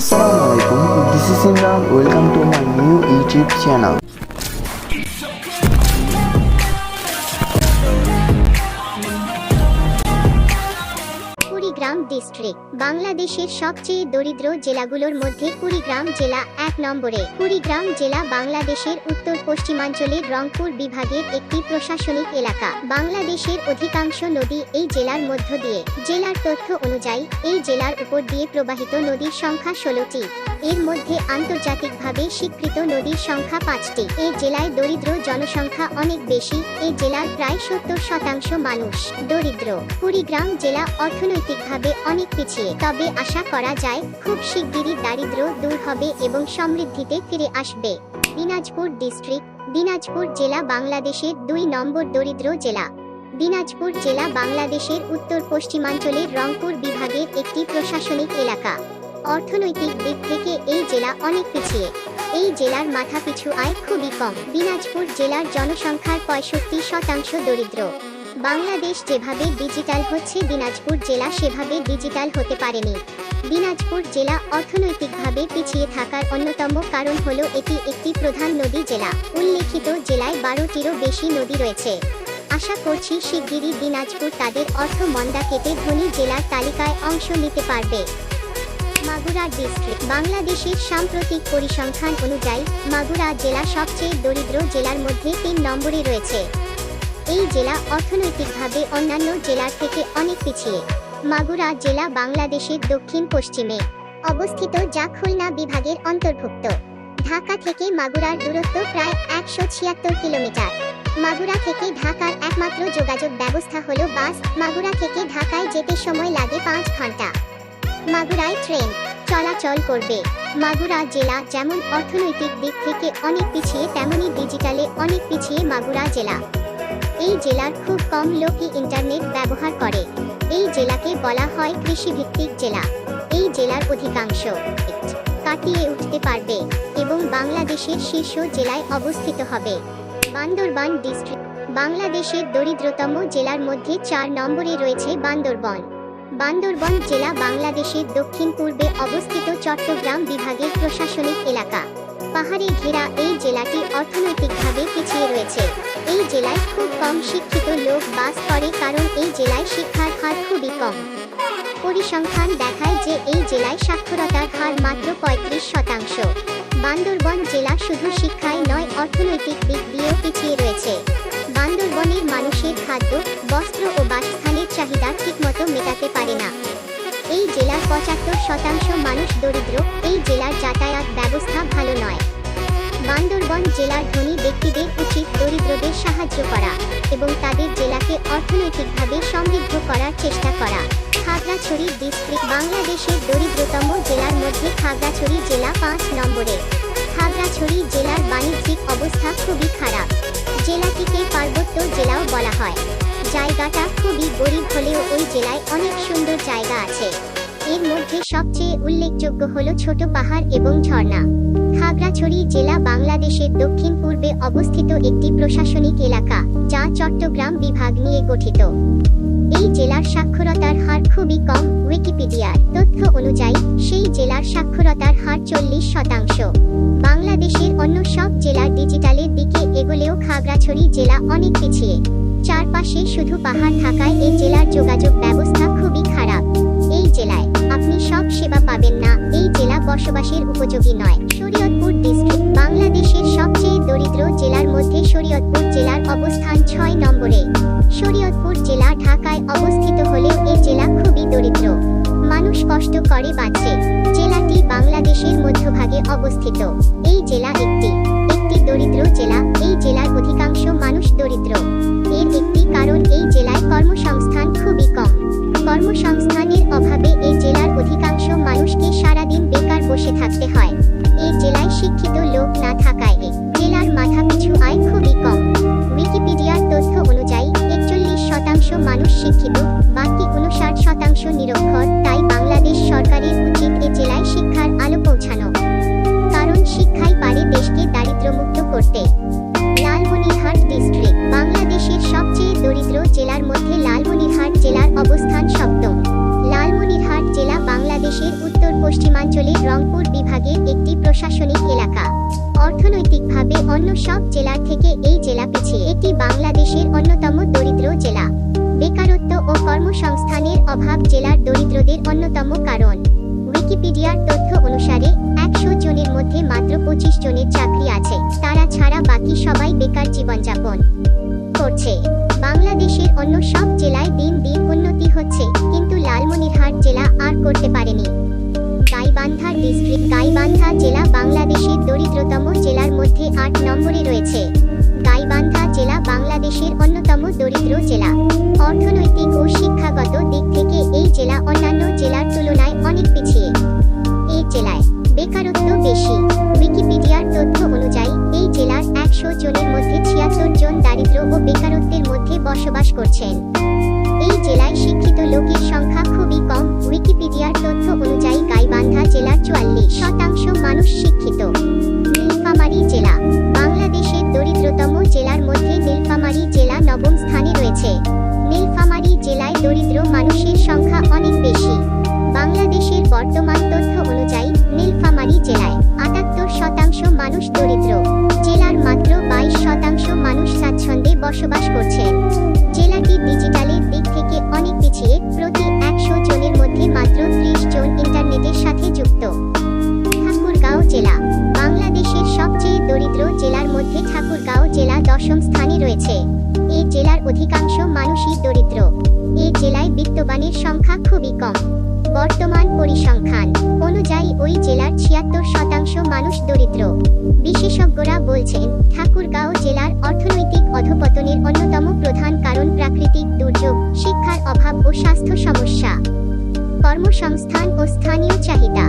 Assalamualaikum, this is Imran. Welcome to my new YouTube channel. Kurigram district বাংলাদেশের সবচেয়ে দরিদ্র জেলাগুলোর মধ্যে কুড়িগ্রাম জেলা ১ নম্বরে। কুড়িগ্রাম জেলা বাংলাদেশের উত্তর পশ্চিমাঞ্চলের রংপুর বিভাগের একটি প্রশাসনিক এলাকা। বাংলাদেশের অধিকাংশ নদী এই জেলার মধ্য দিয়ে। জেলার তথ্য অনুযায়ী এই জেলার উপর দিয়ে প্রবাহিত নদীর সংখ্যা ১৬টি। এর মধ্যে আন্তর্জাতিকভাবে স্বীকৃত নদীর সংখ্যা ৫টি। এই জেলায় দরিদ্র জনসংখ্যা অনেক বেশি। এই জেলার প্রায় ৭০% মানুষ দরিদ্র। কুড়িগ্রাম জেলা অর্থনৈতিকভাবে অনেক পিছিয়ে, তবে আশা করা যায় খুব শিগগিরই দারিদ্র্য দূর হবে এবং সমৃদ্ধিতে ফিরে আসবে। দিনাজপুর ডিস্ট্রিক্ট দিনাজপুর জেলা বাংলাদেশের ২ নম্বর দরিদ্র জেলা। দিনাজপুর জেলা বাংলাদেশের উত্তর পশ্চিমাঞ্চলের রংপুর বিভাগের একটি প্রশাসনিক এলাকা। অর্থনৈতিক দিক থেকে এই জেলা অনেক পিছিয়ে। এই জেলার মাথাপিছু আয় খুবই কম। দিনাজপুর জেলার জনসংখ্যার ৬৫% দরিদ্র। বাংলাদেশ যেভাবে ডিজিটাল হচ্ছে, দিনাজপুর জেলা সেভাবে ডিজিটাল হতে পারেনি। দিনাজপুর জেলা অর্থনৈতিকভাবে পিছিয়ে থাকার অন্যতম কারণ হলো এটি একটি প্রধান নদী জেলা। উল্লেখিত জেলায় ১২টিরও বেশি নদী রয়েছে। আশা করছি শিগগিরই দিনাজপুর তাদের অর্থ মন্দা কেটে ধনী জেলার তালিকায় অংশ নিতে পারবে। মাগুরা ডিস্ট্রিক্ট বাংলাদেশের সাম্প্রতিক পরিসংখ্যান অনুযায়ী মাগুরা জেলা সবচেয়ে দরিদ্র জেলার মধ্যে ৩ নম্বরে রয়েছে। এই জেলা অর্থনৈতিকভাবে অন্যান্য জেলার থেকে অনেক পিছিয়ে। মাগুরা জেলা বাংলাদেশের দক্ষিণ পশ্চিমে অবস্থিত, যা খুলনা বিভাগের অন্তর্ভুক্ত। ঢাকা থেকে মাগুরার দূরত্ব প্রায় ১৭৬ কিলোমিটার। মাগুরা থেকে ঢাকার একমাত্র যোগাযোগ ব্যবস্থা হলো বাস। মাগুরা থেকে ঢাকায় যেতে সময় লাগে ৫ ঘন্টা। মাগুরায় ট্রেন চলাচল করবে। মাগুরা জেলা যেমন অর্থনৈতিক দিক থেকে অনেক পিছিয়ে, তেমনি ডিজিটালে অনেক পিছিয়ে মাগুরা জেলা। এই জেলার খুব কম লোকই ইন্টারনেট ব্যবহার করে। এই জেলাকে বলা হয় কৃষিভিত্তিক জেলা। এই জেলার অধিকাংশ কাটিয়ে উঠতে পারবে এবং বাংলাদেশের শীর্ষ জেলায় অবস্থিত হবে। বান্দরবান ডিস্ট্রিক্ট বাংলাদেশের দরিদ্রতম জেলার মধ্যে ৪ নম্বরে রয়েছে বান্দরবান। বান্দরবান জেলা বাংলাদেশের দক্ষিণ পূর্বে অবস্থিত চট্টগ্রাম বিভাগের প্রশাসনিক এলাকা। পাহাড়ে ঘেরা এই জেলাটি অর্থনৈতিকভাবে পিছিয়ে রয়েছে। এই জেলায় খুব কম শিক্ষিত লোক বাস করে, কারণ এই জেলায় শিক্ষার হার খুবই কম। পরিসংখ্যান দেখায় যে এই জেলায় সাক্ষরতার হার মাত্র ৩৫%। বান্দরবান জেলা শুধু শিক্ষায় নয়, অর্থনৈতিক দিক দিয়েও পিছিয়ে রয়েছে। বান্দরবনের মানুষের খাদ্য, বস্ত্র ও বাসস্থানের চাহিদা ঠিকমতো মেটাতে পারে না। এই জেলার ৭৫% মানুষ দরিদ্র। এই জেলার যাতায়াত ব্যবস্থা ভালো নয়। বান্দরবান জেলার ধনী ব্যক্তিদের উচিত দরিদ্রদের সাহায্য করা এবং তাদের জেলাকে অর্থনৈতিকভাবে সমৃদ্ধ করার চেষ্টা করা। খাগড়াছড়ি ডিস্ট্রিক্ট বাংলাদেশের দরিদ্রতম জেলার মধ্যে খাগড়াছড়ি জেলা ৫ নম্বরে। খাগড়াছড়ি জেলার বাণিজ্যিক অবস্থা খুবই খারাপ। জেলাটিকে পার্বত্য জেলাও বলা হয়। জায়গাটা খুবই গরিব হলেও ওই জেলায় অনেক সুন্দর জায়গা আছে। এর মধ্যে সবচেয়ে উল্লেখযোগ্য হলো ছোট পাহাড় এবং ঝর্ণা। খাগড়াছড়ি জেলা বাংলাদেশের দক্ষিণ পূর্বে অবস্থিত একটি প্রশাসনিক এলাকা, যা চট্টগ্রাম বিভাগ নিয়ে গঠিত। এই জেলার সাক্ষরতার হার খুবই কম। উইকিপিডিয়ার তথ্য অনুযায়ী সেই জেলার সাক্ষরতার হার ৪০%। বাংলাদেশের অন্য সব জেলা ডিজিটালের দিকে এগোলেও খাগড়াছড়ি জেলা অনেক পিছিয়ে। চারপাশে শুধু পাহাড় থাকায় এই জেলার যোগাযোগ ব্যবস্থা খুবই খারাপ। এই জেলায় আপনি সব সেবা পাবেন না। এই জেলা বসবাসের উপযোগী নয়। শরীয়তপুর ডিস্ট্রিক্ট বাংলাদেশের সবচেয়ে দরিদ্র জেলার মধ্যে শরীয়তপুর জেলার অবস্থান ৬ নম্বরে। শরীয়তপুর জেলা ঢাকায় অবস্থিত হলেও এই জেলা খুবই দরিদ্র। মানুষ কষ্ট করে বাঁচে। জেলাটি বাংলাদেশের মধ্যভাগে অবস্থিত। এই জেলা একটি দরিদ্র জেলা। এই জেলার অধিকাংশ মানুষ দরিদ্র। এর একটি কারণ এই জেলায় কর্মসংস্থান খুবই কম। কর্মসংস্থানের অভাবে এই জেলার অধিকাংশ মানুষকে সারাদিন বেকার বসে থাকতে হয়। এই জেলায় শিক্ষিত লোক না থাকায় জেলার মাথাপিছু আয় খুবই কম। উইকিপিডিয়ার তথ্য অনুযায়ী ৪১% মানুষ শিক্ষিত, বাকি ৫৯% নিরক্ষর। তাই বাংলাদেশ সরকারের উচিত এ জেলায় শিক্ষার আলো পৌঁছানো, কারণ শিক্ষাই পারে দেশকে দারিদ্র্যমুক্ত করতে। লালমনিরহাট ডিস্ট্রিক্ট বাংলাদেশের সবচেয়ে দরিদ্র জেলার মধ্যে লালমনিরহাট জেলার অবস্থান ৭ম। লালমনিরহাট জেলা বাংলাদেশের উত্তর পশ্চিমাঞ্চলের রংপুর বিভাগের একটি প্রশাসনিক এলাকা। অর্থনৈতিকভাবে অন্য সব জেলার থেকে এই জেলা পিছিয়ে। এটি বাংলাদেশের অন্যতম দরিদ্র জেলা। বেকারত্ব ও কর্মসংস্থানের অভাব জেলার দরিদ্রদের অন্যতম কারণ। উইকিপিডিয়ার তথ্য অনুসারে 100 জনের মধ্যে মাত্র 25 জনের চাকরি আছে, তারা ছাড়া বাকি সবাই বেকার জীবনযাপন করছে। বাংলাদেশের অন্য সব জেলায় দিন দিন উন্নতি হচ্ছে, কিন্তু লালমনিরহাট জেলা আর করতে পারেনি। গাইবান্ধা ডিস্ট্রিক্ট। গাইবান্ধা জেলা বাংলাদেশের দরিদ্রতম জেলার মধ্যে 8 নম্বরে রয়েছে। গাইবান্ধা জেলা বাংলাদেশের অন্যতম দরিদ্র জেলা। অর্থনৈতিক ও শিক্ষাগত দিক থেকে এই জেলা অন্যান্য জেলার তুলনায় অনেক পিছিয়ে। এই জেলায় বেকারত্ব বেশি। উইকিপিডিয়ার তথ্য অনুযায়ী এই জেলার 100 জনের মধ্যে 76 জন দারিদ্র ও বেকারত্বের মধ্যে বসবাস করছেন। এই জেলায় শিক্ষিত লোকের সংখ্যা খুবই কম। উইকিপিডিয়ার তথ্য অনুযায়ী গাইবান্ধা জেলার 44% মানুষ শিক্ষিত। নীলফামারী জেলা। বাংলাদেশের দরিদ্রতম জেলার মধ্যে নীলফামারী জেলা 9ম স্থানে রয়েছে। নীলফামারী জেলায় দরিদ্র মানুষের সংখ্যা অনেক বেশি। বাংলাদেশের বর্তমান তথ্য অনুযায়ী নীলফামারী জেলায় 78% মানুষ দরিদ্র। জেলার মাত্র 22% মানুষ স্বাচ্ছন্দ্যে বসবাস করছেন। জেলাটি ডিজিটালের দিক থেকে অনেক পিছিয়ে। প্রতি 100 জনের মধ্যে মাত্র 30 জন ইন্টারনেটের সাথে যুক্ত। ঠাকুরগাঁও জেলা। বাংলাদেশের সবচেয়ে দরিদ্র জেলার মধ্যে ঠাকুরগাঁও জেলা 10ম স্থানে রয়েছে। এই জেলার অধিকাংশ মানুষই দরিদ্র। এই জেলায় বিত্তবানের সংখ্যা খুবই কম। বর্তমান পরিসংখ্যান অনুযায়ী ওই জেলার 76% মানুষ দরিদ্র। বিশেষজ্ঞরা বলছেন, ঠাকুরগাঁও জেলার অর্থনৈতিক অধঃপতনের অন্যতম প্রধান কারণ প্রাকৃতিক দুর্যোগ, শিক্ষার অভাব ও স্বাস্থ্য সমস্যা। কর্মসংস্থান ও স্থানীয় চাহিদা।